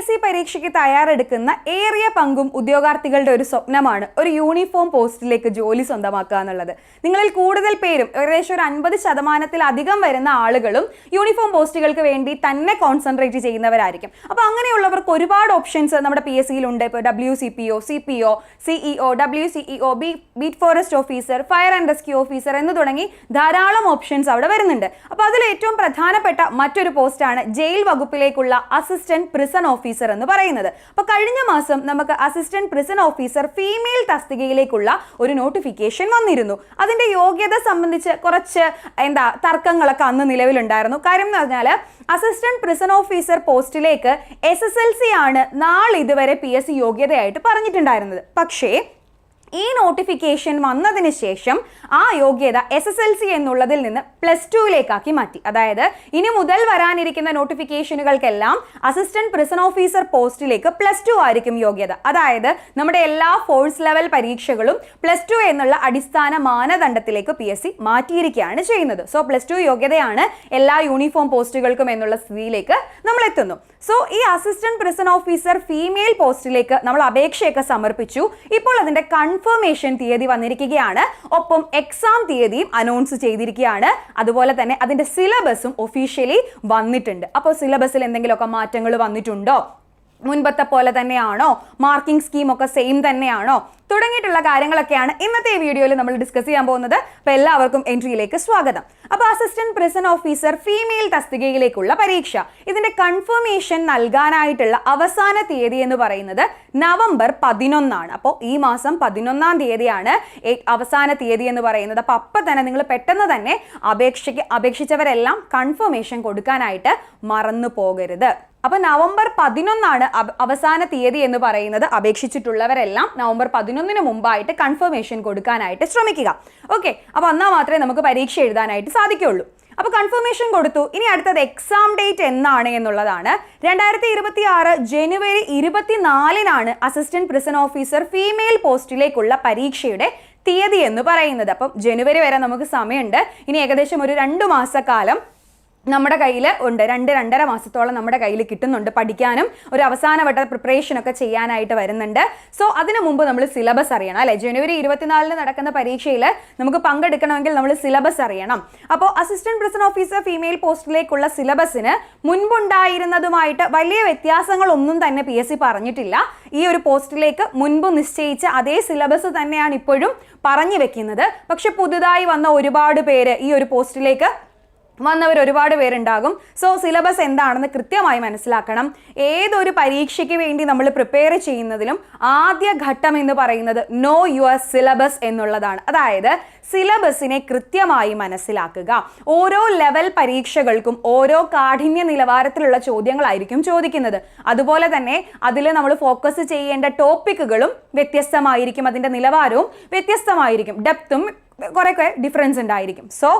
PSC പരീക്ഷയ്ക്ക് തയ്യാറെടുക്കുന്ന ഏറിയ പങ്കും ഉദ്യോഗാർത്ഥികളുടെ ഒരു സ്വപ്നമാണ് ഒരു യൂണിഫോം പോസ്റ്റിലേക്ക് ജോലി സ്വന്തമാക്കുക എന്നുള്ളത്. നിങ്ങളിൽ കൂടുതൽ പേരും ഏകദേശം ഒരു 50% വരുന്ന ആളുകളും യൂണിഫോം പോസ്റ്റുകൾക്ക് വേണ്ടി തന്നെ കോൺസെൻട്രേറ്റ് ചെയ്യുന്നവരായിരിക്കും. അപ്പോൾ അങ്ങനെയുള്ളവർക്ക് ഒരുപാട് ഓപ്ഷൻസ് നമ്മുടെ PSCയിലുണ്ട്. ഇപ്പോൾ WCPO, CPO, CEO, WCEO, beat forest officer, fire and rescue officer എന്ന് തുടങ്ങി ധാരാളം ഓപ്ഷൻസ് അവിടെ വരുന്നുണ്ട്. അപ്പോൾ അതിൽ ഏറ്റവും പ്രധാനപ്പെട്ട മറ്റൊരു പോസ്റ്റാണ് ജയിൽ വകുപ്പിലേക്കുള്ള അസിസ്റ്റന്റ് പ്രിസൺ ഓഫീസർ എന്ന് പറയുന്നത്. അപ്പോൾ കഴിഞ്ഞ മാസം നമുക്ക് അസിസ്റ്റന്റ് പ്രിസൺ ഓഫീസർ ഫീമെയിൽ തസ്തികയിലേക്കുള്ള ഒരു നോട്ടിഫിക്കേഷൻ വന്നിരുന്നു. അതിന്റെ യോഗ്യത സംബന്ധിച്ച് കുറച്ച് തർക്കങ്ങളൊക്കെ അന്ന് നിലവിലുണ്ടായിരുന്നു. കാര്യം എന്ന് പറഞ്ഞാൽ അസിസ്റ്റന്റ് പ്രിസൺ ഓഫീസർ പോസ്റ്റിലേക്ക് SSLC ആണ് നാളിതുവരെ PSC യോഗ്യതയായിട്ട് പറഞ്ഞിട്ടുണ്ടായിരുന്നത്. പക്ഷേ ഈ നോട്ടിഫിക്കേഷൻ വന്നതിന് ശേഷം ആ യോഗ്യത SSLC എന്നുള്ളതിൽ നിന്ന് +2ലേക്കാക്കി മാറ്റി. അതായത് ഇനി മുതൽ വരാനിരിക്കുന്ന നോട്ടിഫിക്കേഷനുകൾക്കെല്ലാം അസിസ്റ്റന്റ് പ്രിസൺ ഓഫീസർ പോസ്റ്റിലേക്ക് +2 ആയിരിക്കും യോഗ്യത. അതായത് നമ്മുടെ എല്ലാ ഫോഴ്സ് ലെവൽ പരീക്ഷകളും +2 എന്നുള്ള അടിസ്ഥാന മാനദണ്ഡത്തിലേക്ക് PSC മാറ്റിയിരിക്കുകയാണ് ചെയ്യുന്നത്. സോ +2 യോഗ്യതയാണ് എല്ലാ യൂണിഫോം പോസ്റ്റുകൾക്കും എന്നുള്ള സ്ഥിതിയിലേക്ക് നമ്മൾ എത്തുന്നു. സോ ഈ അസിസ്റ്റന്റ് പ്രിസൺ ഓഫീസർ ഫീമെയിൽ പോസ്റ്റിലേക്ക് നമ്മൾ അപേക്ഷയൊക്കെ സമർപ്പിച്ചു. ഇപ്പോൾ അതിന്റെ കൺഫർമേഷൻ തീയതി വന്നിരിക്കുകയാണ്. ഒപ്പം എക്സാം തീയതിയും അനൗൺസ് ചെയ്തിരിക്കുകയാണ്. അതുപോലെ തന്നെ അതിന്റെ സിലബസും ഒഫീഷ്യലി വന്നിട്ടുണ്ട്. അപ്പോൾ സിലബസിൽ എന്തെങ്കിലുമൊക്കെ മാറ്റങ്ങൾ വന്നിട്ടുണ്ടോ, മുൻപത്തെ പോലെ തന്നെയാണോ, മാർക്കിംഗ് സ്കീം ഒക്കെ സെയിം തന്നെയാണോ തുടങ്ങിയിട്ടുള്ള കാര്യങ്ങളൊക്കെയാണ് ഇന്നത്തെ ഈ വീഡിയോയിൽ നമ്മൾ ഡിസ്കസ് ചെയ്യാൻ പോകുന്നത്. അപ്പോൾ എല്ലാവർക്കും എൻട്രിയിലേക്ക് സ്വാഗതം. അപ്പോൾ അസിസ്റ്റന്റ് പ്രിസൺ ഓഫീസർ ഫീമെയിൽ തസ്തികയിലേക്കുള്ള പരീക്ഷ ഇതിന്റെ കൺഫർമേഷൻ നൽകാനായിട്ടുള്ള അവസാന തീയതി എന്ന് പറയുന്നത് നവംബർ 11 അപ്പോൾ ഈ മാസം 11 തീയതിയാണ് അവസാന തീയതി എന്ന് പറയുന്നത്. അപ്പോൾ തന്നെ നിങ്ങൾ പെട്ടെന്ന് തന്നെ അപേക്ഷിച്ചവരെല്ലാം കൺഫർമേഷൻ കൊടുക്കാനായിട്ട് മറന്നു പോകരുത്. അപ്പോൾ നവംബർ 11 അവസാന തീയതി എന്ന് പറയുന്നത്. അപേക്ഷിച്ചിട്ടുള്ളവരെല്ലാം നവംബർ 11 മുമ്പായിട്ട് കൺഫർമേഷൻ കൊടുക്കാനായിട്ട് ശ്രമിക്കുക. ഓക്കെ, അപ്പോൾ എന്നാൽ മാത്രമേ നമുക്ക് പരീക്ഷ എഴുതാനായിട്ട് സാധിക്കുകയുള്ളൂ. അപ്പോൾ കൺഫർമേഷൻ കൊടുത്തു. ഇനി അടുത്തത് എക്സാം ഡേറ്റ് എന്നാണ് എന്നുള്ളതാണ്. 2026 ജനുവരി 24 അസിസ്റ്റന്റ് പ്രിസൺ ഓഫീസർ ഫീമെയിൽ പോസ്റ്റിലേക്കുള്ള പരീക്ഷയുടെ തീയതി എന്ന് പറയുന്നത്. അപ്പം ജനുവരി വരെ നമുക്ക് സമയമുണ്ട്. ഇനി ഏകദേശം ഒരു 2 മാസക്കാലം നമ്മുടെ കയ്യിൽ ഉണ്ട്. 2-2.5 മാസത്തോളം നമ്മുടെ കയ്യിൽ കിട്ടുന്നുണ്ട്. പഠിക്കാനും ഒരു അവസാനവട്ട പ്രിപ്പറേഷൻ ഒക്കെ ചെയ്യാനായിട്ട് വരുന്നുണ്ട്. സോ അതിനു മുമ്പ് നമ്മൾ സിലബസ് അറിയണം അല്ലെ. ജനുവരി 24 നടക്കുന്ന പരീക്ഷയിൽ നമുക്ക് പങ്കെടുക്കണമെങ്കിൽ നമ്മൾ സിലബസ് അറിയണം. അപ്പോൾ അസിസ്റ്റന്റ് പ്രിസൺ ഓഫീസർ ഫീമെയിൽ പോസ്റ്റിലേക്കുള്ള സിലബസിന് മുൻപുണ്ടായിരുന്നതുമായിട്ട് വലിയ വ്യത്യാസങ്ങളൊന്നും തന്നെ PSC പറഞ്ഞിട്ടില്ല. ഈ ഒരു പോസ്റ്റിലേക്ക് മുൻപ് നിശ്ചയിച്ച അതേ സിലബസ് തന്നെയാണ് ഇപ്പോഴും പറഞ്ഞു വെക്കുന്നത്. പക്ഷെ പുതുതായി വന്ന ഒരുപാട് പേര് ഈ ഒരു പോസ്റ്റിലേക്ക് വന്നവർ ഒരുപാട് പേരുണ്ടാകും. സോ സിലബസ് എന്താണെന്ന് കൃത്യമായി മനസ്സിലാക്കണം. ഏതൊരു പരീക്ഷയ്ക്ക് വേണ്ടി നമ്മൾ പ്രിപ്പയർ ചെയ്യുന്നതിലും ആദ്യ ഘട്ടം എന്ന് പറയുന്നത് നോ യുവർ സിലബസ് എന്നുള്ളതാണ്. അതായത് സിലബസിനെ കൃത്യമായി മനസ്സിലാക്കുക. ഓരോ ലെവൽ പരീക്ഷകൾക്കും ഓരോ കാഠിന്യ നിലവാരത്തിലുള്ള ചോദ്യങ്ങളായിരിക്കും ചോദിക്കുന്നത്. അതുപോലെ തന്നെ അതിൽ നമ്മൾ ഫോക്കസ് ചെയ്യേണ്ട ടോപ്പിക്കുകളും വ്യത്യസ്തമായിരിക്കും. അതിൻ്റെ നിലവാരവും വ്യത്യസ്തമായിരിക്കും. ഡെപ്തും കുറേയൊക്കെ ഡിഫറൻസ് ഉണ്ടായിരിക്കും. സോ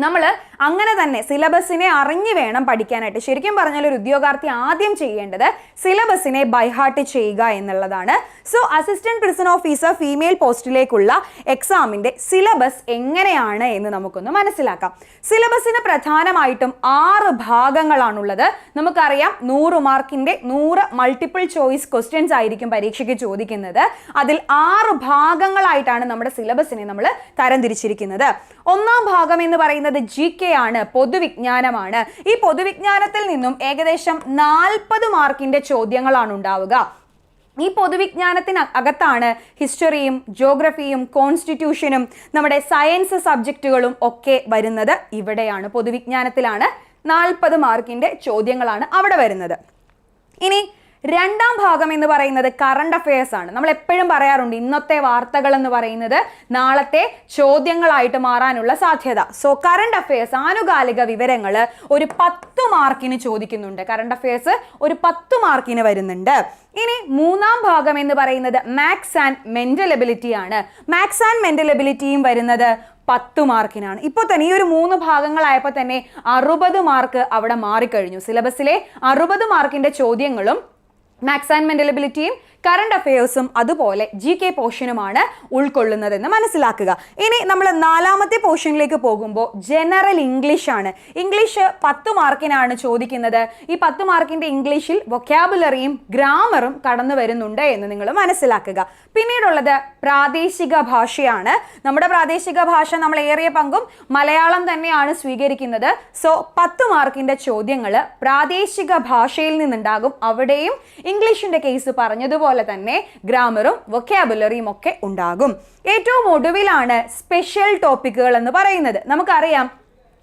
നമ്മൾ അങ്ങനെ തന്നെ സിലബസിനെ അറിഞ്ഞു വേണം പഠിക്കാനായിട്ട്. ശരിക്കും പറഞ്ഞാൽ ഒരു ഉദ്യോഗാർത്ഥി ആദ്യം ചെയ്യേണ്ടത് സിലബസിനെ ബൈഹാർട്ട് ചെയ്യുക എന്നുള്ളതാണ്. So assistant prison officer female പോസ്റ്റിലേക്കുള്ള എക്സാമിൻ്റെ സിലബസ് എങ്ങനെയാണ് എന്ന് നമുക്കൊന്ന് മനസ്സിലാക്കാം. സിലബസിന് പ്രധാനമായിട്ടും 6 ഭാഗങ്ങളാണുള്ളത്. നമുക്കറിയാം 100 മാർക്കിൻ്റെ 100 മൾട്ടിപ്പിൾ ചോയ്സ് ക്വസ്റ്റ്യൻസ് ആയിരിക്കും പരീക്ഷയ്ക്ക് ചോദിക്കുന്നത്. അതിൽ 6 ഭാഗങ്ങളായിട്ടാണ് നമ്മുടെ സിലബസിനെ നമ്മൾ തരംതിരിച്ചിരിക്കുന്നത്. ഒന്നാം ഭാഗം എന്ന് പറയുന്നത് GK ആണ്, പൊതുവിജ്ഞാനമാണ്. ഈ പൊതുവിജ്ഞാനത്തിൽ നിന്നും ഏകദേശം 40 മാർക്കിന്റെ ചോദ്യങ്ങളാണ് ഉണ്ടാവുക. ഈ പൊതുവിജ്ഞാനത്തിന് അകത്താണ് ഹിസ്റ്ററിയും ജോഗ്രഫിയും കോൺസ്റ്റിറ്റ്യൂഷനും നമ്മുടെ സയൻസ് സബ്ജക്റ്റുകളും ഒക്കെ വരുന്നത്. ഇവിടെയാണ് പൊതുവിജ്ഞാനത്തിലാണ് 40 മാർക്കിന്റെ ചോദ്യങ്ങളാണ് അവിടെ വരുന്നത്. ഇനി രണ്ടാം ഭാഗം എന്ന് പറയുന്നത് കറണ്ട് അഫയേഴ്സ് ആണ്. നമ്മൾ എപ്പോഴും പറയാറുണ്ട് ഇന്നത്തെ വാർത്തകൾ എന്ന് പറയുന്നത് നാളത്തെ ചോദ്യങ്ങളായിട്ട് മാറാനുള്ള സാധ്യത. സോ കറണ്ട് അഫയേഴ്സ് ആനുകാലിക വിവരങ്ങൾ ഒരു 10 മാർക്കിന് ചോദിക്കുന്നുണ്ട്. കറണ്ട് അഫയേഴ്സ് ഒരു 10 മാർക്കിന് വരുന്നുണ്ട്. ഇനി മൂന്നാം ഭാഗം എന്ന് പറയുന്നത് മാത്സ് ആൻഡ് മെന്റൽ എബിലിറ്റി ആണ്. മാത്സ് ആൻഡ് മെന്റൽ എബിലിറ്റിയും വരുന്നത് 10 മാർക്കിനാണ്. ഇപ്പോൾ തന്നെ ഈ ഒരു 3 ഭാഗങ്ങളായപ്പോൾ തന്നെ 60 മാർക്ക് അവിടെ മാറിക്കഴിഞ്ഞു. സിലബസിലെ 60 മാർക്കിന്റെ ചോദ്യങ്ങളും മാത്സ് ആൻഡ് മെന്റൽ എബിലിറ്റിയും കറണ്ട് അഫയേഴ്സും അതുപോലെ GK പോർഷനുമാണ് ഉൾക്കൊള്ളുന്നതെന്ന് മനസ്സിലാക്കുക. ഇനി നമ്മൾ 4ാമത്തെ പോർഷനിലേക്ക് പോകുമ്പോൾ ജനറൽ ഇംഗ്ലീഷ് ആണ്. ഇംഗ്ലീഷ് 10 മാർക്കിനാണ് ചോദിക്കുന്നത്. ഈ 10 മാർക്കിന്റെ ഇംഗ്ലീഷിൽ വൊക്കാബുലറിയും ഗ്രാമറും കടന്നു വരുന്നുണ്ട് എന്ന് നിങ്ങൾ മനസ്സിലാക്കുക. പിന്നീടുള്ളത് പ്രാദേശിക ഭാഷയാണ്. നമ്മുടെ പ്രാദേശിക ഭാഷ നമ്മൾ ഏറിയ പങ്കും മലയാളം തന്നെയാണ് സ്വീകരിക്കുന്നത്. സോ 10 മാർക്കിന്റെ ചോദ്യങ്ങൾ പ്രാദേശിക ഭാഷയിൽ നിന്നുണ്ടാകും. അവിടെയും ഇംഗ്ലീഷിന്റെ കേസ് പറഞ്ഞതുപോലെ തന്നെ ഗ്രാമറും വൊക്കാബുലറിയും ഒക്കെ ഉണ്ടാകും. ഏറ്റവും ഒടുവിലാണ് സ്പെഷ്യൽ ടോപ്പിക്കുകൾ എന്ന് പറയുന്നത്. നമുക്കറിയാം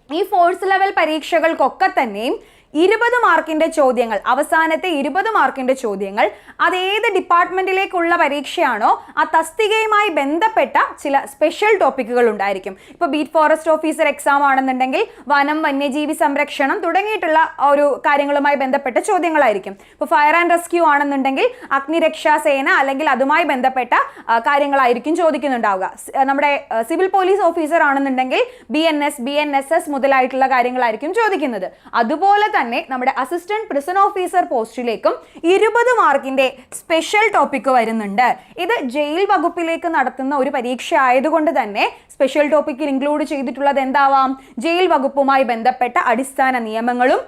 ഈ ഫോഴ്സ് ലെവൽ പരീക്ഷകൾക്കൊക്കെ തന്നെയും 20 മാർക്കിന്റെ ചോദ്യങ്ങൾ, അവസാനത്തെ 20 മാർക്കിന്റെ ചോദ്യങ്ങൾ അത് ഏത് ഡിപ്പാർട്ട്മെന്റിലേക്കുള്ള പരീക്ഷയാണോ ആ തസ്തികയുമായി ബന്ധപ്പെട്ട ചില സ്പെഷ്യൽ ടോപ്പിക്കുകൾ ഉണ്ടായിരിക്കും. ഇപ്പോൾ ബീറ്റ് ഫോറസ്റ്റ് ഓഫീസർ എക്സാം ആണെന്നുണ്ടെങ്കിൽ വനം, വന്യജീവി സംരക്ഷണം തുടങ്ങിയിട്ടുള്ള ഒരു കാര്യങ്ങളുമായി ബന്ധപ്പെട്ട ചോദ്യങ്ങളായിരിക്കും. ഇപ്പോൾ ഫയർ ആൻഡ് റെസ്ക്യൂ ആണെന്നുണ്ടെങ്കിൽ അഗ്നിരക്ഷാസേന അല്ലെങ്കിൽ അതുമായി ബന്ധപ്പെട്ട കാര്യങ്ങളായിരിക്കും ചോദിക്കുന്നുണ്ടാവുക. നമ്മുടെ സിവിൽ പോലീസ് ഓഫീസർ ആണെന്നുണ്ടെങ്കിൽ BNS മുതലായിട്ടുള്ള കാര്യങ്ങളായിരിക്കും ചോദിക്കുന്നത്. അതുപോലെ തന്നെ നമ്മുടെ അസിസ്റ്റന്റ് പ്രിസൺ ഓഫീസർ പോസ്റ്റിലേക്കും 20 മാർക്കിന്റെ സ്പെഷ്യൽ ടോപ്പിക് വരുന്നുണ്ട്. ഇത് ജയിൽ വകുപ്പിലേക്ക് നടത്തുന്ന ഒരു പരീക്ഷ ആയതുകൊണ്ട് തന്നെ സ്പെഷ്യൽ ടോപ്പിക്കിൽ ഇൻക്ലൂഡ് ചെയ്തിട്ടുള്ളത് എന്താവാം? ജയിൽ വകുപ്പുമായി ബന്ധപ്പെട്ട അടിസ്ഥാന നിയമങ്ങളും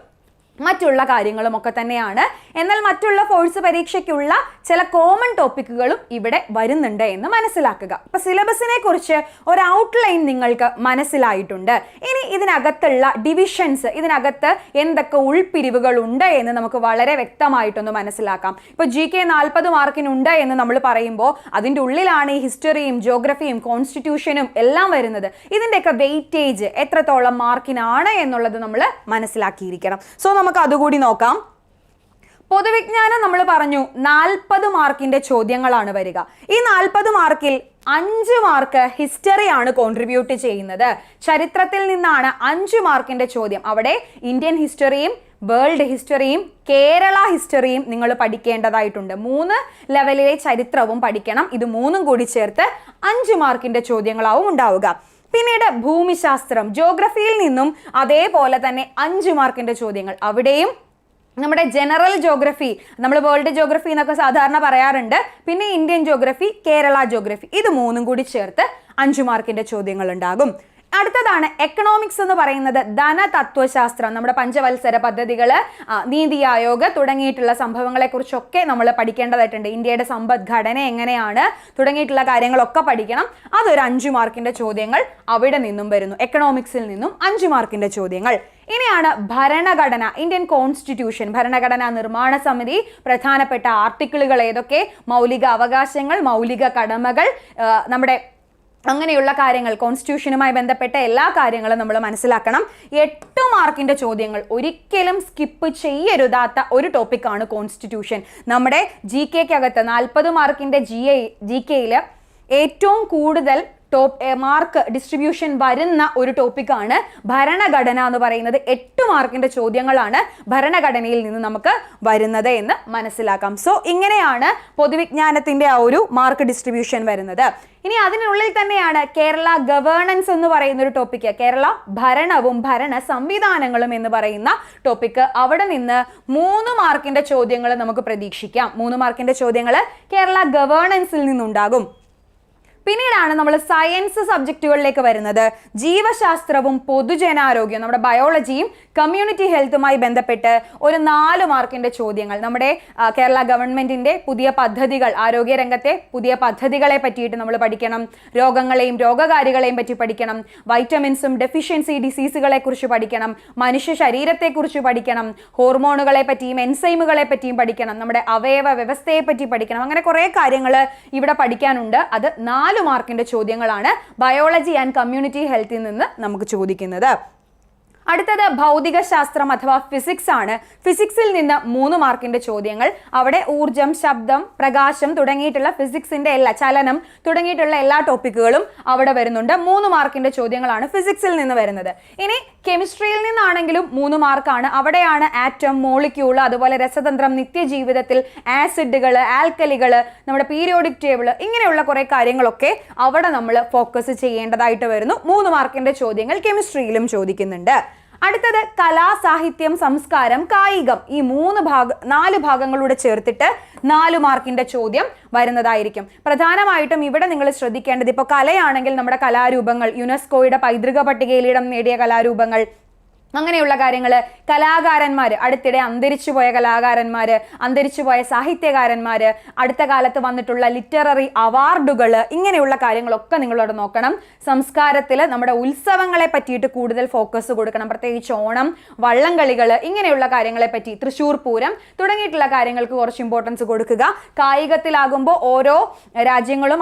മറ്റുള്ള കാര്യങ്ങളും ഒക്കെ തന്നെയാണ്. എന്നാൽ മറ്റുള്ള ഫോഴ്സ് പരീക്ഷയ്ക്കുള്ള ചില കോമൺ ടോപ്പിക്കുകളും ഇവിടെ വരുന്നുണ്ട് എന്ന് മനസ്സിലാക്കുക. അപ്പൊ സിലബസിനെ കുറിച്ച് ഒരു ഔട്ട്ലൈൻ നിങ്ങൾക്ക് മനസ്സിലായിട്ടുണ്ട്. ഇനി ഇതിനകത്തുള്ള ഡിവിഷൻസ്, ഇതിനകത്ത് എന്തൊക്കെ ഉൾപിരിവുകൾ ഉണ്ട് എന്ന് നമുക്ക് വളരെ വ്യക്തമായിട്ടൊന്ന് മനസ്സിലാക്കാം. ഇപ്പൊ GK 40 മാർക്കിനുണ്ട് എന്ന് നമ്മൾ പറയുമ്പോൾ അതിൻ്റെ ഉള്ളിലാണ് ഈ ഹിസ്റ്ററിയും ജോഗ്രഫിയും കോൺസ്റ്റിറ്റ്യൂഷനും എല്ലാം വരുന്നത്. ഇതിൻ്റെയൊക്കെ വെയിറ്റേജ് എത്രത്തോളം മാർക്കിനാണ് എന്നുള്ളത് നമ്മൾ മനസ്സിലാക്കിയിരിക്കണം. സോ നമുക്ക് അതുകൂടി നോക്കാം. പൊതുവിജ്ഞാനം നമ്മൾ പറഞ്ഞു 40 മാർക്കിന്റെ ചോദ്യങ്ങളാണ് വരിക. ഈ 40 മാർക്കിൽ 5 മാർക്ക് ഹിസ്റ്ററിയാണ് കോൺട്രിബ്യൂട്ട് ചെയ്യുന്നത്. ചരിത്രത്തിൽ നിന്നാണ് 5 മാർക്കിന്റെ ചോദ്യം. അവിടെ ഇന്ത്യൻ ഹിസ്റ്ററിയും വേൾഡ് ഹിസ്റ്ററിയും കേരള ഹിസ്റ്ററിയും നിങ്ങൾ പഠിക്കേണ്ടതായിട്ടുണ്ട്. 3 ലെവലിലെ ചരിത്രവും പഠിക്കണം. ഇത് 3ഉം കൂടി ചേർത്ത് 5 മാർക്കിന്റെ ചോദ്യങ്ങളാവും ഉണ്ടാവുക. പിന്നീട് ഭൂമിശാസ്ത്രം, ജോഗ്രഫിയിൽ നിന്നും അതേപോലെ തന്നെ 5 മാർക്കിന്റെ ചോദ്യങ്ങൾ. അവിടെയും നമ്മുടെ ജനറൽ ജോഗ്രഫി, നമ്മൾ വേൾഡ് ജോഗ്രഫി എന്നൊക്കെ സാധാരണ പറയാറുണ്ട്. പിന്നെ ഇന്ത്യൻ ജോഗ്രഫി, കേരള ജോഗ്രഫി, ഇത് 3ഉം കൂടി ചേർത്ത് 5 മാർക്കിന്റെ ചോദ്യങ്ങൾ ഉണ്ടാകും. അടുത്തതാണ് എക്കണോമിക്സ് എന്ന് പറയുന്നത് ധനതത്വശാസ്ത്രം. നമ്മുടെ പഞ്ചവത്സര പദ്ധതികൾ, നീതി ആയോഗ് തുടങ്ങിയിട്ടുള്ള സംഭവങ്ങളെ കുറിച്ചൊക്കെ നമ്മൾ പഠിക്കേണ്ടതായിട്ടുണ്ട്. ഇന്ത്യയുടെ സമ്പദ്ഘടന എങ്ങനെയാണ് തുടങ്ങിയിട്ടുള്ള കാര്യങ്ങളൊക്കെ പഠിക്കണം. അതൊരു 5 മാർക്കിന്റെ ചോദ്യങ്ങൾ അവിടെ നിന്നും വരുന്നു. എക്കണോമിക്സിൽ നിന്നും 5 മാർക്കിന്റെ ചോദ്യങ്ങൾ. ഇനിയാണ് ഭരണഘടന, ഇന്ത്യൻ കോൺസ്റ്റിറ്റ്യൂഷൻ, ഭരണഘടനാ നിർമ്മാണ സമിതി, പ്രധാനപ്പെട്ട ആർട്ടിക്കിളുകൾ ഏതൊക്കെ, മൗലിക അവകാശങ്ങൾ, മൗലിക കടമകൾ, നമ്മുടെ അങ്ങനെയുള്ള കാര്യങ്ങൾ, കോൺസ്റ്റിറ്റ്യൂഷനുമായി ബന്ധപ്പെട്ട എല്ലാ കാര്യങ്ങളും നമ്മൾ മനസ്സിലാക്കണം. 8 മാർക്കിന്റെ ചോദ്യങ്ങൾ, ഒരിക്കലും സ്കിപ്പ് ചെയ്യരുതാത്ത ഒരു ടോപ്പിക്കാണ് കോൺസ്റ്റിറ്റ്യൂഷൻ. നമ്മുടെ GKക്കകത്ത് 40 മാർക്കിന്റെ GKയിൽ ഏറ്റവും കൂടുതൽ മാർക്ക് ഡിസ്ട്രിബ്യൂഷൻ വരുന്ന ഒരു ടോപ്പിക്കാണ് ഭരണഘടന എന്ന് പറയുന്നത്. 8 മാർക്കിന്റെ ചോദ്യങ്ങളാണ് ഭരണഘടനയിൽ നിന്ന് നമുക്ക് വരുന്നത് എന്ന് മനസ്സിലാക്കാം. സോ ഇങ്ങനെയാണ് പൊതുവിജ്ഞാനത്തിന്റെ ആ ഒരു മാർക്ക് ഡിസ്ട്രിബ്യൂഷൻ വരുന്നത്. ഇനി അതിനുള്ളിൽ തന്നെയാണ് കേരള ഗവേണൻസ് എന്ന് പറയുന്ന ഒരു ടോപ്പിക്ക്, കേരള ഭരണവും ഭരണ സംവിധാനങ്ങളും എന്ന് പറയുന്ന ടോപ്പിക്ക്. അവിടെ നിന്ന് 3 മാർക്കിന്റെ ചോദ്യങ്ങൾ നമുക്ക് പ്രതീക്ഷിക്കാം. 3 മാർക്കിന്റെ ചോദ്യങ്ങൾ കേരള ഗവേണൻസിൽ നിന്നുണ്ടാകും. പിന്നീടാണ് നമ്മൾ സയൻസ് സബ്ജക്റ്റുകളിലേക്ക് വരുന്നത്. ജീവശാസ്ത്രവും പൊതുജനാരോഗ്യവും, നമ്മുടെ ബയോളജിയും കമ്മ്യൂണിറ്റി ഹെൽത്തുമായി ബന്ധപ്പെട്ട് ഒരു 4 മാർക്കിന്റെ ചോദ്യങ്ങൾ. നമ്മുടെ കേരള ഗവൺമെന്റിന്റെ പുതിയ പദ്ധതികൾ, ആരോഗ്യരംഗത്തെ പുതിയ പദ്ധതികളെ പറ്റിയിട്ട് നമ്മൾ പഠിക്കണം. രോഗങ്ങളെയും രോഗകാരികളെയും പറ്റി പഠിക്കണം. വൈറ്റമിൻസും ഡെഫിഷ്യൻസി ഡിസീസുകളെ കുറിച്ച് പഠിക്കണം. മനുഷ്യ ശരീരത്തെക്കുറിച്ച് പഠിക്കണം. ഹോർമോണുകളെ പറ്റിയും എൻസൈമുകളെ പറ്റിയും പഠിക്കണം. നമ്മുടെ അവയവ വ്യവസ്ഥയെ പറ്റി പഠിക്കണം. അങ്ങനെ കുറെ കാര്യങ്ങൾ ഇവിടെ പഠിക്കാനുണ്ട്. അത് 4 മാർക്കിന്റെ ചോദ്യങ്ങളാണ് ബയോളജി ആൻഡ് കമ്മ്യൂണിറ്റി ഹെൽത്തിൽ നിന്ന് നമുക്ക് ചോദിക്കുന്നത്. അടുത്തത് ഭൗതിക ശാസ്ത്രം അഥവാ ഫിസിക്സ് ആണ്. ഫിസിക്സിൽ നിന്ന് 3 മാർക്കിന്റെ ചോദ്യങ്ങൾ. അവിടെ ഊർജം, ശബ്ദം, പ്രകാശം തുടങ്ങിയിട്ടുള്ള ഫിസിക്സിന്റെ ചലനം തുടങ്ങിയിട്ടുള്ള എല്ലാ ടോപ്പിക്കുകളും അവിടെ വരുന്നുണ്ട്. 3 മാർക്കിന്റെ ചോദ്യങ്ങളാണ് ഫിസിക്സിൽ നിന്ന് വരുന്നത്. ഇനി കെമിസ്ട്രിയിൽ നിന്നാണെങ്കിലും 3 മാർക്കാണ്. അവിടെയാണ് ആറ്റം, മോളിക്യൂൾ, അതുപോലെ രസതന്ത്രം, നിത്യജീവിതത്തിൽ ആസിഡുകൾ, ആൽക്കലികൾ, നമ്മുടെ പീരിയോഡിക് ടേബിൾ, ഇങ്ങനെയുള്ള കുറെ കാര്യങ്ങളൊക്കെ അവിടെ നമ്മൾ ഫോക്കസ് ചെയ്യേണ്ടതായിട്ട് വരുന്നു. 3 മാർക്കിന്റെ ചോദ്യങ്ങൾ കെമിസ്ട്രിയിലും ചോദിക്കുന്നുണ്ട്. അടുത്തത് കലാ, സാഹിത്യം, സംസ്കാരം, കായികം. ഈ 4 ഭാഗങ്ങളൂടെ ചേർത്തിട്ട് 4 മാർക്കിന്റെ ചോദ്യം വരുന്നതായിരിക്കും. പ്രധാനമായിട്ടും ഇവിടെ നിങ്ങൾ ശ്രദ്ധിക്കേണ്ടത്, ഇപ്പോൾ കലയാണെങ്കിൽ നമ്മുടെ കലാരൂപങ്ങൾ, യുനെസ്കോയുടെ പൈതൃക പട്ടികയിൽ ഇടം നേടിയ കലാരൂപങ്ങൾ, അങ്ങനെയുള്ള കാര്യങ്ങൾ, കലാകാരന്മാർ, അടുത്തിടെ അന്തരിച്ചുപോയ കലാകാരന്മാർ, അന്തരിച്ചുപോയ സാഹിത്യകാരന്മാർ, അടുത്ത കാലത്ത് വന്നിട്ടുള്ള ലിറ്റററി അവാർഡുകൾ, ഇങ്ങനെയുള്ള കാര്യങ്ങളൊക്കെ നിങ്ങളോട് നോക്കണം. സംസ്കാരത്തിൽ നമ്മുടെ ഉത്സവങ്ങളെ പറ്റിയിട്ട് കൂടുതൽ ഫോക്കസ് കൊടുക്കണം. പ്രത്യേകിച്ച് ഓണം, വള്ളംകളികൾ, ഇങ്ങനെയുള്ള കാര്യങ്ങളെ പറ്റി, തൃശ്ശൂർ പൂരം തുടങ്ങിയിട്ടുള്ള കാര്യങ്ങൾക്ക് കുറച്ച് ഇമ്പോർട്ടൻസ് കൊടുക്കുക. കായികത്തിലാകുമ്പോൾ ഓരോ രാജ്യങ്ങളും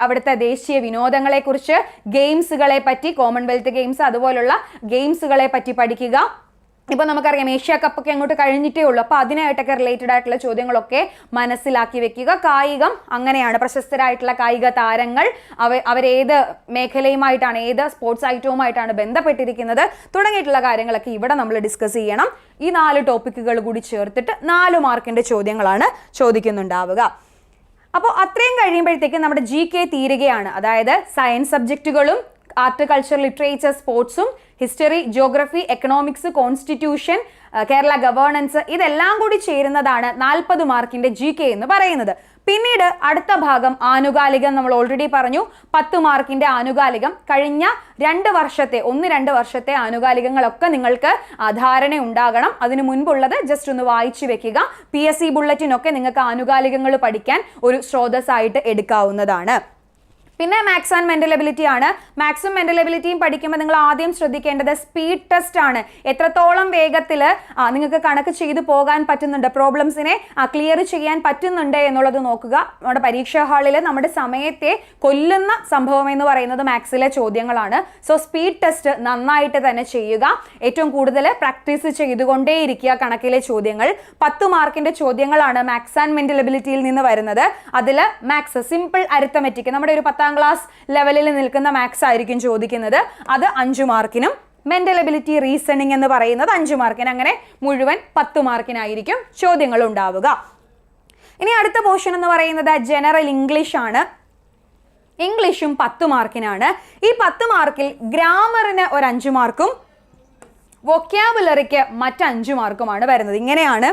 അവിടുത്തെ ദേശീയ വിനോദങ്ങളെക്കുറിച്ച്, ഗെയിംസുകളെ പറ്റി, കോമൺവെൽത്ത് ഗെയിംസ് അതുപോലുള്ള ഗെയിംസുകളെ പറ്റി പഠിക്കുക. ഇപ്പൊ നമുക്കറിയാം ഏഷ്യ കപ്പ് ഒക്കെ അങ്ങോട്ട് കഴിഞ്ഞിട്ടേ ഉള്ളൂ. അപ്പൊ അതിനായിട്ടൊക്കെ റിലേറ്റഡ് ആയിട്ടുള്ള ചോദ്യങ്ങളൊക്കെ മനസ്സിലാക്കി വെക്കുക. കായികം അങ്ങനെയാണ്, പ്രശസ്തരായിട്ടുള്ള കായിക താരങ്ങൾ അവരേത് മേഖലയുമായിട്ടാണ്, ഏത് സ്പോർട്സ് ഐറ്റവുമായിട്ടാണ് ബന്ധപ്പെട്ടിരിക്കുന്നത് തുടങ്ങിയിട്ടുള്ള കാര്യങ്ങളൊക്കെ ഇവിടെ നമ്മൾ ഡിസ്കസ് ചെയ്യണം. ഈ 4 ടോപ്പിക്കുകൾ കൂടി ചേർത്തിട്ട് 4 മാർക്കിന്റെ ചോദ്യങ്ങളാണ് ചോദിക്കുന്നുണ്ടാവുക. അപ്പോൾ അത്രയും കഴിയുമ്പോഴത്തേക്ക് നമ്മുടെ GK തീരുകയാണ്. അതായത് സയൻസ് സബ്ജക്റ്റുകളും ആർട്ട്, കൾച്ചർ, ലിറ്ററേച്ചർ, സ്പോർട്സും, history, geography, economics, constitution, Kerala governance, ഇതെല്ലാം കൂടി ചേരുന്നതാണ് 40 മാർക്കിന്റെ GK എന്ന് പറയുന്നത്. പിന്നീട് അടുത്ത ഭാഗം ആനുകാലികം. നമ്മൾ ഓൾറെഡി പറഞ്ഞു 10 മാർക്കിന്റെ ആനുകാലികം. കഴിഞ്ഞ 2 വർഷത്തെ ആനുകാലികങ്ങളൊക്കെ നിങ്ങൾക്ക് ധാരണ ഉണ്ടാകണം. അതിനു മുൻപുള്ളത് ജസ്റ്റ് ഒന്ന് വായിച്ചു വെക്കുക. PSC ബുള്ളറ്റിനൊക്കെ നിങ്ങൾക്ക് ആനുകാലികങ്ങൾ പഠിക്കാൻ ഒരു സ്രോതസ്സായിട്ട് എടുക്കാവുന്നതാണ്. പിന്നെ മാത്സ് ആൻഡ് മെന്റൽ എബിലിറ്റി ആണ്. മാത്സും മെന്റൽ എബിലിറ്റിയും പഠിക്കുമ്പോൾ നിങ്ങൾ ആദ്യം ശ്രദ്ധിക്കേണ്ടത് സ്പീഡ് ടെസ്റ്റ് ആണ്. എത്രത്തോളം വേഗത്തിൽ നിങ്ങൾക്ക് കണക്ക് ചെയ്തു പോകാൻ പറ്റുന്നുണ്ട്, പ്രോബ്ലംസിനെ ക്ലിയർ ചെയ്യാൻ പറ്റുന്നുണ്ട് എന്നുള്ളത് നോക്കുക. നമ്മുടെ പരീക്ഷാ ഹാളിൽ നമ്മുടെ സമയത്തെ കൊല്ലുന്ന സംഭവം എന്ന് പറയുന്നത് മാത്സിലെ ചോദ്യങ്ങളാണ്. സോ സ്പീഡ് ടെസ്റ്റ് നന്നായിട്ട് തന്നെ ചെയ്യുക. ഏറ്റവും കൂടുതൽ പ്രാക്ടീസ് ചെയ്തുകൊണ്ടേയിരിക്കുക കണക്കിലെ ചോദ്യങ്ങൾ. 10 മാർക്കിന്റെ ചോദ്യങ്ങളാണ് മാത്സ് ആൻഡ് മെന്റൽ എബിലിറ്റിയിൽ നിന്ന് വരുന്നത്. അതിൽ മാത്സ് സിമ്പിൾ അരിത്തമെറ്റിക്, നമ്മുടെ ഒരു 10ാം ക്ലാസ് ലെവലിൽ നിൽക്കുന്ന മാത്സ് ആയിരിക്കും ചോദിക്കുന്നത്. അത് 5 മാർക്കിനും, മെന്റൽ എബിലിറ്റി, റീസണിങ് എന്ന് പറയുന്നത് 5 മാർക്കിന്, അങ്ങനെ മുഴുവൻ 10 മാർക്കിനായിരിക്കും ചോദ്യങ്ങൾ ഉണ്ടാവുക. ഇനി അടുത്ത പോർഷൻ എന്ന് പറയുന്നത് ജനറൽ ഇംഗ്ലീഷ് ആണ്. ഇംഗ്ലീഷും 10 മാർക്കിനാണ്. ഈ 10 മാർക്കിൽ ഗ്രാമറിന് ഒരു 5 മാർക്കും വൊക്കാബുലറിക്ക് മറ്റ് 5 മാർക്കുമാണ് വരുന്നത്. ഇങ്ങനെയാണ്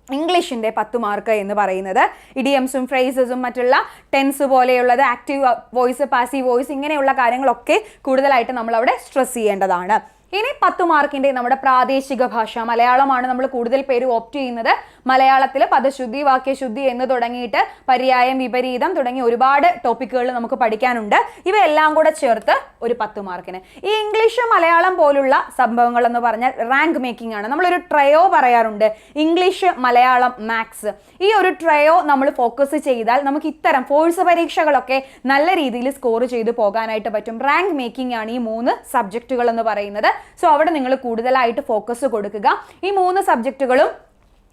ഇംഗ്ലീഷിന്റെ 10 മാർക്ക് എന്ന് പറയുന്നത്. ഇഡിയംസും ഫ്രേസസും മറ്റുള്ള ടെൻസ് പോലെയുള്ളത്, ആക്റ്റീവ് വോയിസ്, പാസീവ് വോയിസ്, ഇങ്ങനെയുള്ള കാര്യങ്ങളൊക്കെ കൂടുതലായിട്ട് നമ്മൾ അവിടെ സ്ട്രെസ് ചെയ്യേണ്ടതാണ്. ഇനി 10 മാർക്കിന്റെ നമ്മുടെ പ്രാദേശിക ഭാഷ മലയാളമാണ് നമ്മൾ കൂടുതൽ പേര് ഓപ്റ്റ് ചെയ്യുന്നത്. മലയാളത്തിൽ പദശുദ്ധി, വാക്യശുദ്ധി എന്ന് തുടങ്ങിയിട്ട് പര്യായം, വിപരീതം തുടങ്ങി ഒരുപാട് ടോപ്പിക്കുകൾ നമുക്ക് പഠിക്കാനുണ്ട്. ഇവയെല്ലാം കൂടെ ചേർത്ത് ഒരു 10 മാർക്കിന്. ഈ ഇംഗ്ലീഷ്, മലയാളം പോലുള്ള സംഭവങ്ങൾ എന്ന് പറഞ്ഞാൽ റാങ്ക് മേക്കിംഗ് ആണ്. നമ്മളൊരു ട്രയോ പറയാറുണ്ട്, ഇംഗ്ലീഷ്, മലയാളം, മാത്സ്. ഈ ഒരു ട്രയോ നമ്മൾ ഫോക്കസ് ചെയ്താൽ നമുക്ക് ഇത്തരം ഫോഴ്സ് പരീക്ഷകളൊക്കെ നല്ല രീതിയിൽ സ്കോർ ചെയ്ത് പോകാനായിട്ട് പറ്റും. റാങ്ക് മേക്കിംഗ് ആണ് ഈ 3 സബ്ജക്റ്റുകൾ എന്ന് പറയുന്നത്. സോ അവിടെ നിങ്ങൾ കൂടുതലായിട്ട് ഫോക്കസ് കൊടുക്കുക. ഈ 3 സബ്ജക്റ്റുകളും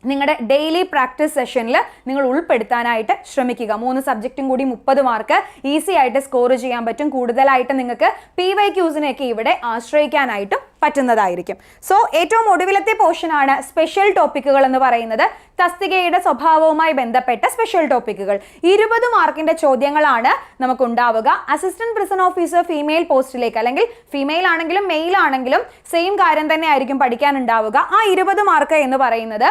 നിങ്ങളുടെ ഡെയിലി പ്രാക്ടീസ് സെഷനിൽ നിങ്ങൾ ഉൾപ്പെടുത്താനായിട്ട് ശ്രമിക്കുക. 3 സബ്ജക്റ്റും കൂടി 30 മാർക്ക് ഈസി ആയിട്ട് സ്കോർ ചെയ്യാൻ പറ്റും. കൂടുതലായിട്ട് നിങ്ങൾക്ക് PYQസിനെയൊക്കെ ഇവിടെ ആശ്രയിക്കാനായിട്ടും പറ്റുന്നതായിരിക്കും. സോ ഏറ്റവും ഒടുവിലത്തെ പോർഷനാണ് സ്പെഷ്യൽ ടോപ്പിക്കുകൾ എന്ന് പറയുന്നത്. തസ്തികയുടെ സ്വഭാവവുമായി ബന്ധപ്പെട്ട സ്പെഷ്യൽ ടോപ്പിക്കുകൾ 20 മാർക്കിന്റെ ചോദ്യങ്ങളാണ് നമുക്ക് ഉണ്ടാവുക. അസിസ്റ്റന്റ് പ്രിസൺ ഓഫീസർ ഫീമെയിൽ പോസ്റ്റിലേക്ക്, അല്ലെങ്കിൽ ഫീമെയിൽ ആണെങ്കിലും മെയിൽ ആണെങ്കിലും സെയിം കാര്യം തന്നെ ആയിരിക്കും പഠിക്കാനുണ്ടാവുക. ആ 20 മാർക്ക് എന്ന് പറയുന്നത്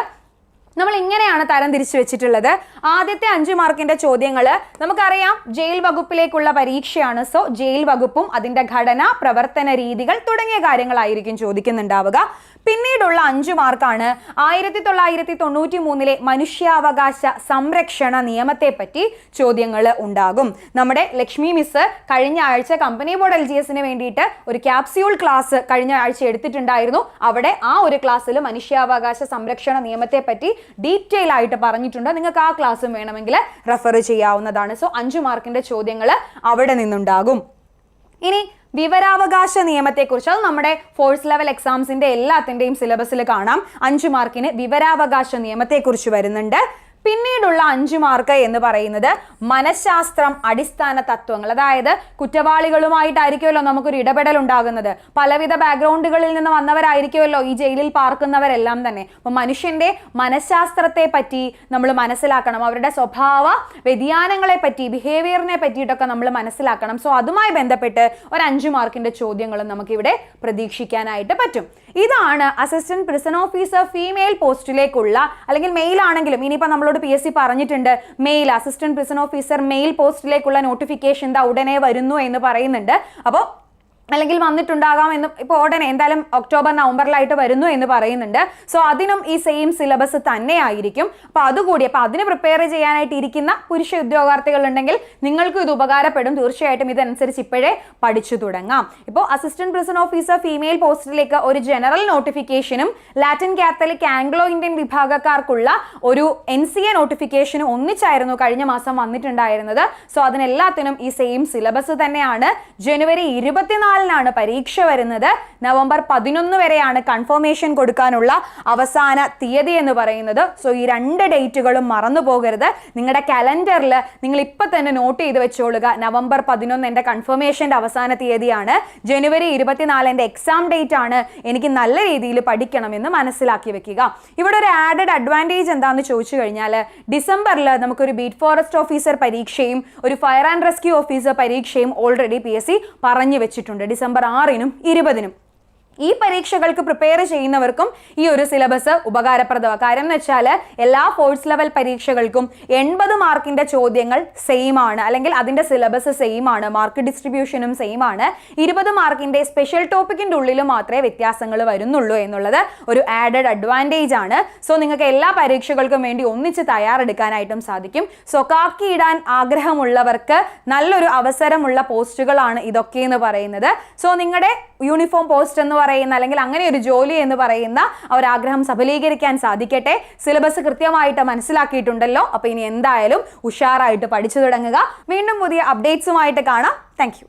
നമ്മൾ ഇങ്ങനെയാണ് തരം തിരിച്ചു വെച്ചിട്ടുള്ളത്. ആദ്യത്തെ 5 മാർക്കിന്റെ ചോദ്യങ്ങൾ നമുക്കറിയാം ജയിൽ വകുപ്പിലേക്കുള്ള പരീക്ഷയാണ്. സോ ജയിൽ വകുപ്പും അതിന്റെ ഘടന, പ്രവർത്തന രീതികൾ തുടങ്ങിയ കാര്യങ്ങളായിരിക്കും ചോദിക്കുന്നുണ്ടാവുക. പിന്നീടുള്ള 5 മാർക്കാണ് 1993 മനുഷ്യാവകാശ സംരക്ഷണ നിയമത്തെ പറ്റി ചോദ്യങ്ങൾ ഉണ്ടാകും. നമ്മുടെ ലക്ഷ്മി മിസ് കഴിഞ്ഞ ആഴ്ച കമ്പനി ബോർഡ് LGSന് വേണ്ടിയിട്ട് ഒരു ക്യാപ്സ്യൂൾ ക്ലാസ് കഴിഞ്ഞ ആഴ്ച എടുത്തിട്ടുണ്ടായിരുന്നു. അവിടെ ആ ഒരു ക്ലാസ്സിൽ മനുഷ്യാവകാശ സംരക്ഷണ നിയമത്തെ പറ്റി ഡീറ്റെയിൽ ആയിട്ട് പറഞ്ഞിട്ടുണ്ട്. നിങ്ങൾക്ക് ആ ക്ലാസ്സും വേണമെങ്കിൽ റെഫർ ചെയ്യാവുന്നതാണ്. സോ 5 മാർക്കിന്റെ ചോദ്യങ്ങൾ അവിടെ നിന്നുണ്ടാകും. ഇനി വിവരാവകാശ നിയമത്തെക്കുറിച്ച്, അത് നമ്മുടെ ഫോഴ്സ് ലെവൽ എക്സാംസിന്റെ എല്ലാത്തിൻ്റെയും സിലബസിൽ കാണാം. 5 മാർക്കിന് വിവരാവകാശ നിയമത്തെക്കുറിച്ച് വരുന്നുണ്ട്. പിന്നീടുള്ള 5 മാർക്ക് എന്ന് പറയുന്നത് മനഃശാസ്ത്രം, അടിസ്ഥാന തത്വങ്ങൾ. അതായത് കുറ്റവാളികളുമായിട്ടായിരിക്കുമല്ലോ നമുക്കൊരു ഇടപെടൽ ഉണ്ടാകുന്നത്. പലവിധ ബാക്ക്ഗ്രൗണ്ടുകളിൽ നിന്ന് വന്നവരായിരിക്കുമല്ലോ ഈ ജയിലിൽ പാർക്കുന്നവരെല്ലാം തന്നെ. അപ്പൊ മനുഷ്യന്റെ മനഃശാസ്ത്രത്തെ പറ്റി നമ്മൾ മനസ്സിലാക്കണം, അവരുടെ സ്വഭാവ വ്യതിയാനങ്ങളെ പറ്റി, ബിഹേവിയറിനെ പറ്റിയിട്ടൊക്കെ നമ്മൾ മനസ്സിലാക്കണം. സോ അതുമായി ബന്ധപ്പെട്ട് ഒരു 5 മാർക്കിന്റെ ചോദ്യങ്ങളും നമുക്കിവിടെ പ്രതീക്ഷിക്കാനായിട്ട് പറ്റും. ഇതാണ് അസിസ്റ്റന്റ് പ്രിസൺ ഓഫീസർ ഫീമെയിൽ പോസ്റ്റിലേക്കുള്ള, അല്ലെങ്കിൽ മെയിൽ ആണെങ്കിലും ഇനിയിപ്പോൾ നമ്മളോട് PSC പറഞ്ഞിട്ടുണ്ട് male assistant prison officer male പോസ്റ്റിലേക്കുള്ള നോട്ടിഫിക്കേഷൻ ഉടനെ വരുന്നു എന്ന് പറയുന്നുണ്ട്. അപ്പോൾ അല്ലെങ്കിൽ വന്നിട്ടുണ്ടാകാം എന്ന് ഇപ്പോൾ ഉടനെ എന്തായാലും ഒക്ടോബർ നവംബറിലായിട്ട് വരുന്നു എന്ന് പറയുന്നുണ്ട്. സോ അതിനും ഈ സെയിം സിലബസ് തന്നെ ആയിരിക്കും. അപ്പോൾ അതുകൂടി, അപ്പോൾ അതിന് പ്രിപ്പയർ ചെയ്യാനായിട്ട് ഇരിക്കുന്ന പുരുഷ ഉദ്യോഗാർത്ഥികൾ ഉണ്ടെങ്കിൽ നിങ്ങൾക്കും ഇത് ഉപകാരപ്പെടും. തീർച്ചയായിട്ടും ഇതനുസരിച്ച് ഇപ്പോഴേ പഠിച്ചു തുടങ്ങാം. ഇപ്പോൾ അസിസ്റ്റന്റ് പ്രിസൺ ഓഫീസർ ഫീമെയിൽ പോസ്റ്റിലേക്ക് ഒരു ജനറൽ നോട്ടിഫിക്കേഷനും ലാറ്റിൻ കാത്തലിക് ആംഗ്ലോ ഇന്ത്യൻ വിഭാഗക്കാർക്കുള്ള ഒരു NCA നോട്ടിഫിക്കേഷനും ഒന്നിച്ചായിരുന്നു കഴിഞ്ഞ മാസം വന്നിട്ടുണ്ടായിരുന്നത്. സോ അതിനെല്ലാത്തിനും ഈ സെയിം സിലബസ് തന്നെയാണ്. ജനുവരി 24 പരീക്ഷ വരുന്നത്. നവംബർ 11 വരെയാണ് കൺഫർമേഷൻ കൊടുക്കാനുള്ള അവസാന തീയതി എന്ന് പറയുന്നത്. സോ ഈ 2 ഡേറ്റുകളും മറന്നു പോകരുത്. നിങ്ങളുടെ കലണ്ടറിൽ നിങ്ങൾ ഇപ്പൊ തന്നെ നോട്ട് ചെയ്ത് വെച്ചോളുക. നവംബർ 11 എൻ്റെ കൺഫർമേഷന്റെ അവസാന തീയതിയാണ്. ജനുവരി 24 എൻ്റെ എക്സാം ഡേറ്റ് ആണ്. എനിക്ക് നല്ല രീതിയിൽ പഠിക്കണമെന്ന് മനസ്സിലാക്കി വെക്കുക. ഇവിടെ ഒരു ആഡഡ് അഡ്വാൻറ്റേജ് എന്താണെന്ന് ചോദിച്ചു കഴിഞ്ഞാൽ, ഡിസംബറിൽ നമുക്കൊരു ബീറ്റ് ഫോറസ്റ്റ് ഓഫീസർ പരീക്ഷയും ഒരു ഫയർ ആൻഡ് റെസ്ക്യൂ ഓഫീസർ പരീക്ഷയും ഓൾറെഡി PSC പറഞ്ഞു വെച്ചിട്ടുണ്ട്. ഡിസംബർ 6-നും 20-നും. ഈ പരീക്ഷകൾക്ക് പ്രിപ്പയർ ചെയ്യുന്നവർക്കും ഈ ഒരു സിലബസ് ഉപകാരപ്രദമാണ്. കാര്യം എന്ന് വെച്ചാൽ എല്ലാ ഫോഴ്സ് ലെവൽ പരീക്ഷകൾക്കും 80 മാർക്കിന്റെ ചോദ്യങ്ങൾ സെയിം ആണ്, അല്ലെങ്കിൽ അതിന്റെ സിലബസ് സെയിം ആണ്, മാർക്ക് ഡിസ്ട്രിബ്യൂഷനും സെയിം ആണ്. 20 മാർക്കിന്റെ സ്പെഷ്യൽ ടോപ്പിക്കിന്റെ ഉള്ളിൽ മാത്രമേ വ്യത്യാസങ്ങൾ വരുന്നുള്ളൂ എന്നുള്ളത് ഒരു ആഡഡ് അഡ്വാൻറ്റേജ് ആണ്. സോ നിങ്ങൾക്ക് എല്ലാ പരീക്ഷകൾക്കും വേണ്ടി ഒന്നിച്ച് തയ്യാറെടുക്കാനായിട്ടും സാധിക്കും. സോ കാക്കിയിടാൻ ആഗ്രഹമുള്ളവർക്ക് നല്ലൊരു അവസരമുള്ള പോസ്റ്റുകളാണ് ഇതൊക്കെ എന്ന് പറയുന്നത്. സോ നിങ്ങളുടെ യൂണിഫോം പോസ്റ്റ് എന്ന് പറയുന്ന, അല്ലെങ്കിൽ അങ്ങനെ ഒരു ജോലി എന്ന് പറയുന്ന ഒരാഗ്രഹം സഫലീകരിക്കാൻ സാധിക്കട്ടെ. സിലബസ് കൃത്യമായിട്ട് മനസ്സിലാക്കിയിട്ടുണ്ടല്ലോ. അപ്പോൾ ഇനി എന്തായാലും ഉഷാറായിട്ട് പഠിച്ചു തുടങ്ങുക. വീണ്ടും പുതിയ അപ്ഡേറ്റ്സുമായിട്ട് കാണാം. Thank you.